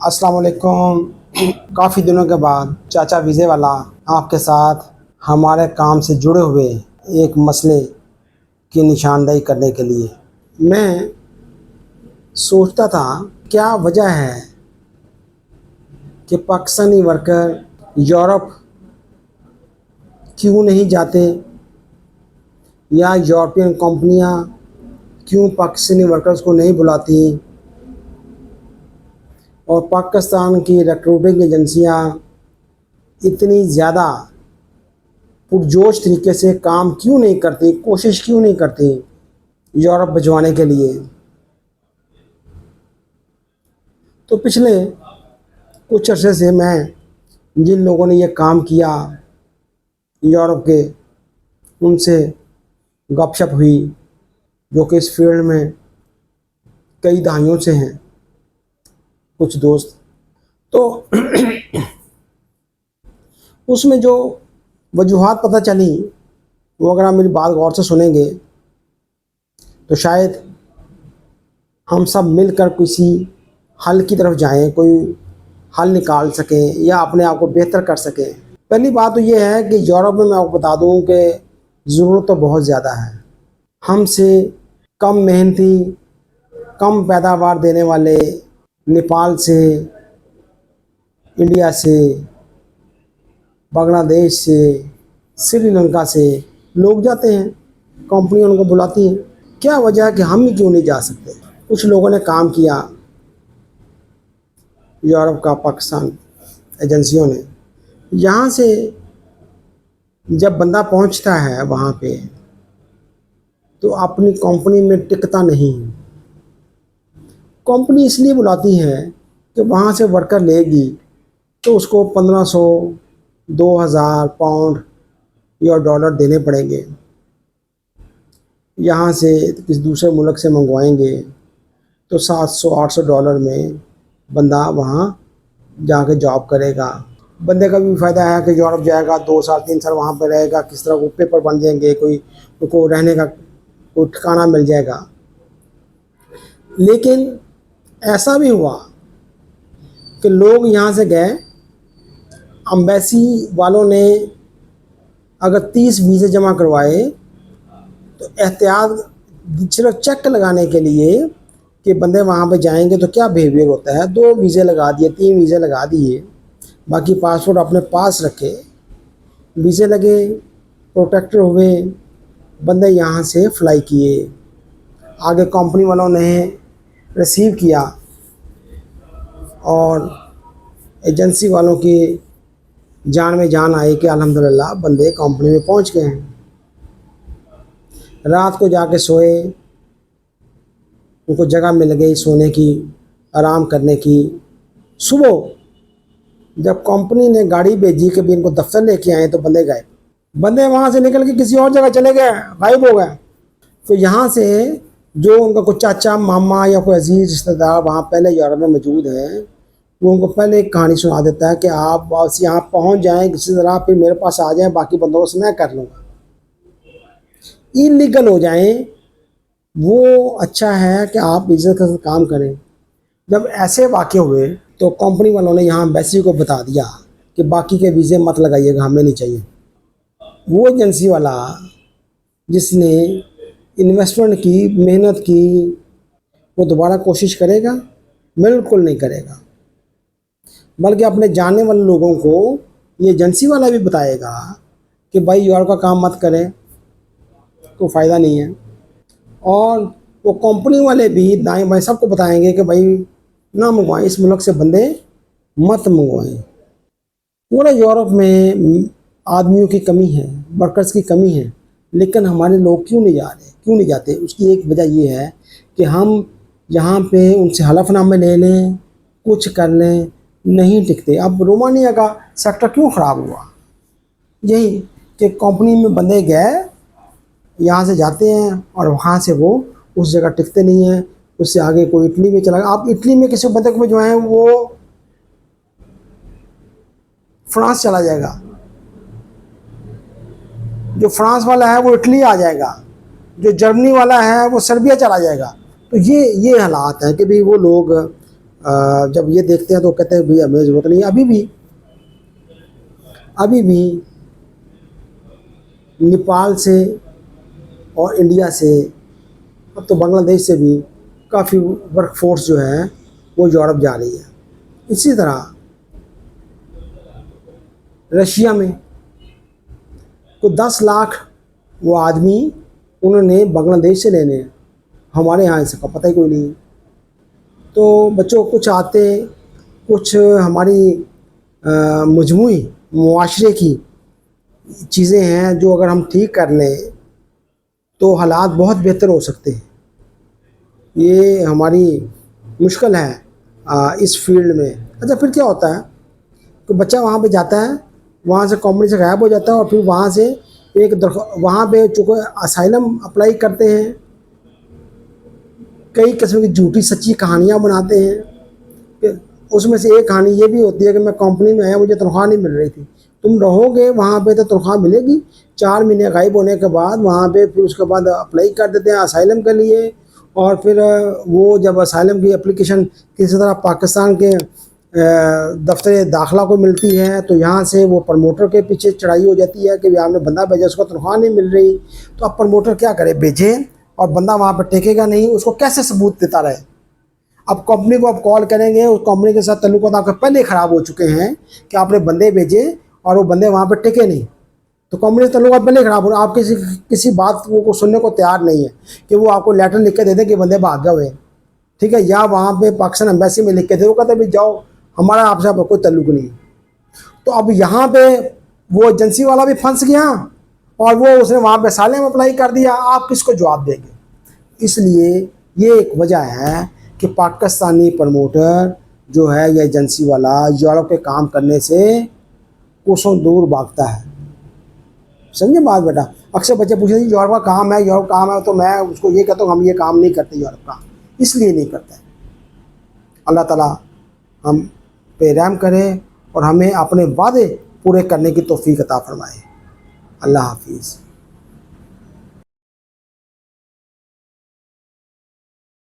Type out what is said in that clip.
अस्सलाम वालेकुम। काफ़ी दिनों के बाद चाचा वीज़े वाला आपके साथ हमारे काम से जुड़े हुए एक मसले की निशानदेही करने के लिए मैं सोचता था, क्या वजह है कि पाकिस्तानी वर्कर यूरोप क्यों नहीं जाते, या यूरोपियन कंपनियां क्यों पाकिस्तानी वर्कर्स को नहीं बुलाती, और पाकिस्तान की रिक्रूटिंग एजेंसियां इतनी ज़्यादा पुरजोश तरीके से काम क्यों नहीं करती, कोशिश क्यों नहीं करती यूरोप भिजवाने के लिए। तो पिछले कुछ अरसे से मैं जिन लोगों ने ये काम किया यूरोप के, उनसे गपशप हुई, जो कि इस फील्ड में कई दहाइयों से हैं, कुछ दोस्त। तो उसमें जो वजूहात पता चली, वो अगर आप मेरी बात गौर से सुनेंगे तो शायद हम सब मिलकर किसी हल की तरफ जाएं, कोई हल निकाल सकें या अपने आप को बेहतर कर सकें। पहली बात तो ये है कि यूरोप में मैं आपको बता दूं कि ज़रूरत तो बहुत ज़्यादा है। हमसे कम मेहनती, कम पैदावार देने वाले नेपाल से, इंडिया से, बांग्लादेश से, श्रीलंका से लोग जाते हैं, कंपनी उनको बुलाती हैं। क्या वजह है कि हम ही क्यों नहीं जा सकते? कुछ लोगों ने काम किया, यूरोप का, पाकिस्तान एजेंसियों ने। यहाँ से जब बंदा पहुँचता है वहाँ पे, तो अपनी कंपनी में टिकता नहीं। कंपनी इसलिए बुलाती है कि वहाँ से वर्कर लेगी तो उसको 1500, 2000 पाउंड या डॉलर देने पड़ेंगे। यहाँ से किसी दूसरे मुल्क से मंगवाएंगे तो 700-800 डॉलर में बंदा वहाँ जाके जॉब करेगा। बंदे का भी फ़ायदा है कि यूरोप जाएगा, 2 साल 3 साल वहाँ पर रहेगा, किस तरह वो पेपर बन जाएंगे, कोई उनको रहने का कोई ठिकाना मिल जाएगा। लेकिन ऐसा भी हुआ कि लोग यहाँ से गए, अम्बेसी वालों ने अगर 30 वीज़े जमा करवाए तो एहतियात सिर्फ चेक लगाने के लिए कि बंदे वहाँ पे जाएंगे तो क्या बिहेवियर होता है, 2 वीज़े लगा दिए, 3 वीज़े लगा दिए, बाकी पासपोर्ट अपने पास रखे। वीज़े लगे, प्रोटेक्टर हुए, बंदे यहाँ से फ्लाई किए, आगे कंपनी वालों ने रिसीव किया और एजेंसी वालों की जान में जान आई कि अल्हम्दुलिल्लाह बंदे कंपनी में पहुँच गए हैं। रात को जाके सोए, उनको जगह मिल गई सोने की, आराम करने की। सुबह जब कंपनी ने गाड़ी भेजी कि भी इनको दफ्तर लेके आए, तो बंदे गए, बंदे वहाँ से निकल के किसी और जगह चले गए, गायब हो गए। तो यहाँ से जो उनका कोई चाचा, मामा या कोई अजीज़ रिश्तेदार वहाँ पहले यूरोप में मौजूद है, वो उनको पहले एक कहानी सुना देता है कि आप बस यहाँ पहुँच जाएँ किसी तरह, फिर मेरे पास आ जाएँ, बाकी बंदोबस्त मैं कर लूँगा। इलीगल हो जाएं वो अच्छा है कि आप इज्जत के साथ काम करें। जब ऐसे वाक़े हुए तो कंपनी वालों ने यहाँ एम्बेसी को बता दिया कि बाकी के वीज़े मत लगाइएगा, हमें नहीं चाहिए। वो एजेंसी वाला जिसने इन्वेस्टमेंट की, मेहनत की, वो दोबारा कोशिश करेगा? बिल्कुल नहीं करेगा। बल्कि अपने जानने वाले लोगों को ये एजेंसी वाला भी बताएगा कि भाई यूरोप का काम मत करें, कोई फ़ायदा नहीं है। और वो कंपनी वाले भी दाएं बाएं सबको बताएंगे कि भाई ना मंगवाएं, इस मुल्क से बंदे मत मंगवाएं। पूरे यूरोप में आदमियों की कमी है, वर्कर्स की कमी है, लेकिन हमारे लोग क्यों नहीं जा रहे, क्यों नहीं जाते? उसकी एक वजह ये है कि हम यहाँ पे उनसे हलफनामे ले लें, कुछ कर लें, नहीं टिकते। अब रोमानिया का सेक्टर क्यों ख़राब हुआ? यही कि कंपनी में बंदे गए, यहाँ से जाते हैं और वहाँ से वो उस जगह टिकते नहीं हैं, उससे आगे कोई इटली में चला गया। आप इटली में किसी बंदे को जो है वो फ्रांस चला जाएगा, जो फ्रांस वाला है वो इटली आ जाएगा, जो जर्मनी वाला है वो सर्बिया चला जाएगा। तो ये हालात हैं कि भाई वो लोग जब ये देखते हैं तो कहते हैं भैया हमें ज़रूरत नहीं है। अभी भी नेपाल से और इंडिया से, अब तो बांग्लादेश से भी काफ़ी वर्कफोर्स जो है वो यूरोप जा रही है। इसी तरह रशिया में को 10 लाख वो आदमी उन्होंने बांग्लादेश से लेने हैं, हमारे यहाँ इसका पता ही कोई नहीं। तो बच्चों कुछ आते, कुछ हमारी मजमूई मुआशरे की चीज़ें हैं जो अगर हम ठीक कर लें तो हालात बहुत बेहतर हो सकते हैं। ये हमारी मुश्किल है इस फील्ड में। अच्छा, फिर क्या होता है कि बच्चा वहाँ पे जाता है, वहाँ से कंपनी से गायब हो जाता है और फिर वहाँ से वहाँ पे चूँकि असाइलम अप्लाई करते हैं, कई किस्म की झूठी सच्ची कहानियाँ बनाते हैं। उसमें से एक कहानी ये भी होती है कि मैं कंपनी में आया, मुझे तनख्वाह नहीं मिल रही थी। तुम रहोगे वहाँ पे तो तनख्वाह मिलेगी। 4 महीने गायब होने के बाद वहाँ पे फिर उसके बाद अप्लाई कर देते हैं असाइलम के लिए, और फिर वो जब असाइलम की एप्लीकेशन किसी तरह पाकिस्तान के दफ्तर दाखिला को मिलती है तो यहाँ से वो प्रमोटर के पीछे चढ़ाई हो जाती है कि आपने बंदा भेजा, उसको तनख्वाह नहीं मिल रही। तो अब प्रमोटर क्या करे, भेजे और बंदा वहाँ पर टेकेगा नहीं, उसको कैसे सबूत देता रहे। अब कंपनी को आप कॉल करेंगे, उस कंपनी के साथ तल्लुकात आपके पहले ख़राब हो चुके हैं कि आपने बंदे भेजे और वो बंदे वहाँ पर टिके नहीं, तो कंपनी से तल्लुकात पहले ख़राब हो रहा। आप किसी बात को सुनने को तैयार नहीं है कि वो आपको लेटर लिख के दे दें कि बंदे भाग गए हुए, ठीक है, या वहाँ पे पाकिस्तान एम्बेसी में लिख के दे, वो कहते भाई जाओ, हमारा आपसे कोई तल्लुक नहीं। तो अब यहाँ पे वो एजेंसी वाला भी फंस गया और वो उसने वहाँ पे असाइलम अप्लाई कर दिया, आप किसको जवाब देंगे। इसलिए ये एक वजह है कि पाकिस्तानी प्रमोटर जो है या एजेंसी वाला यूरोप के काम करने से कोसों दूर भागता है। समझे बात बेटा। अक्सर बच्चे पूछते हैं यूरोप का काम है, यूरोप काम है, तो मैं उसको ये कहता हूँ हम ये काम नहीं करते यूरोप का, इसलिए नहीं करते। अल्लाह ताला हम पे रहम करे और हमें अपने वादे पूरे करने की तौफीक अता फरमाए। अल्लाह हाफिज़।